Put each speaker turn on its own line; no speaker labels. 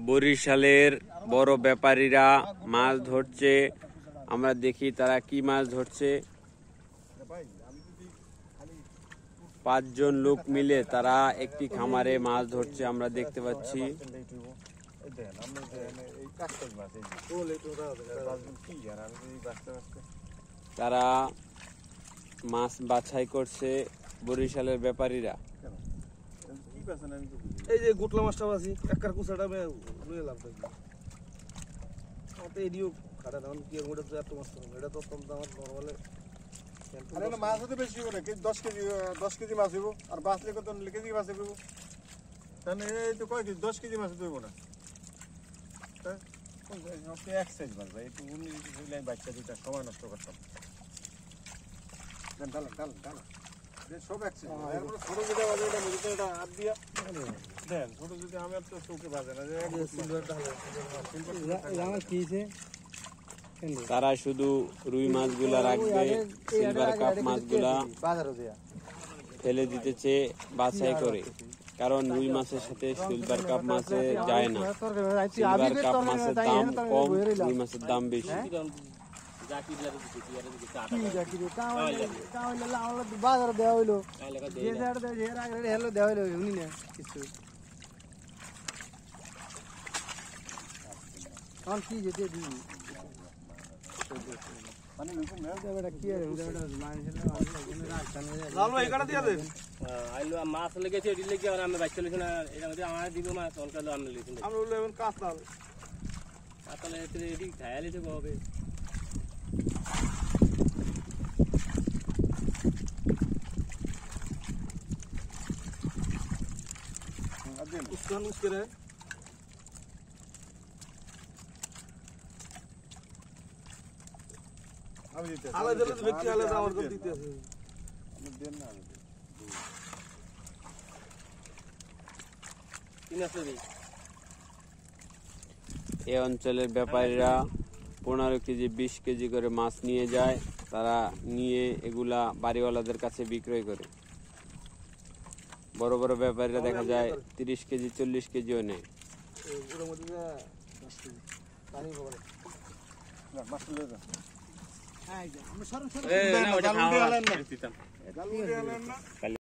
বরিশালের বড় ব্যাপারীরা মাছ ধরছে। আমরা দেখি তারা কি মাছ ধরছে। 5 জন লোক মিলে তারা একটি খামারে মাছ ধরছে আমরা দেখতে পাচ্ছি। তারা মাছ বাছাই করছে বরিশালের ব্যাপারীরা।
এই যে গুটলা মাছটা আছে একবার কুসাটা মে লয়ে লাভ থাকি আমাতে এডিও খাটা দাম কি ওটা তো এত মাছ এটা তো কম দাম নরমালে
আরে না মাছ হতে বেশি হবে কি 10 কেজি মাছ হইব আর বাছলে কত কেজি মাছ হইব তাহলে এই তো কয় কেজি 10 কেজি মাছ হইব না হ্যাঁ ওকে এক সাইজ মাছ ভাই একটু উনি লাইন বাচ্চা দুটো সময় নষ্ট করতাম ডাল সব এক সাইজ এরপর ছোট যেটা বাজে এটা মধ্যে এটা হাত দিয়া দেন ছোট যদি আমার তো চোখে বাজে না যে সিলভার ডাল
আমার কিছে
তারা শুধু রুই মাছগুলা রাখবে, সিলভার কাপ মাছগুলা ফেলে দিতেছে বাছাই করে, কারণ রুই মাছের সাথে সিলভার কাপ মাছে যায় না। সিলভার কাপ মাছের দাম কম, রুই মাছের দাম বেশি।
বাজার দেওয়া হইলো দেওয়া হইলো শুনি না কিছু কি যেতে দিই
মানে লুকুম না
এটা কি আর এটা লাল ভাই কাটা দিয়া দে
আইলো মাছ লেগেছে এডি লেগে আর আমি বাইতে লইছ না এটা মধ্যে আমার দিব মাছ অনকালো আমি লইছ
আমরা হলো এখন কাঁচাল
তাহলে এডি খায়ালি তো হবে
उसके रहे
আমি দিতে
আলাদা আলাদা ব্যক্তি আলাদা আমার করে দিতে আছে
আমি দেন না
তিন আছে রে
এই অঞ্চলের ব্যাপারীরা 15 কেজি 20 কেজি করে মাছ নিয়ে যায়। তারা নিয়ে এগুলা বাড়িওয়ালাদের কাছে বিক্রয় করে। বড় বড় ব্যাপারীরা দেখা যায় 30 কেজি 40 কেজিও নেয়।
ওর মধ্যে পানি বলে
না মাছ লয়ে যা
হ্যাঁ আমরা সরন
এ না ওটা খাওয়া দিতাম
ডাল দিয়ে আলেন না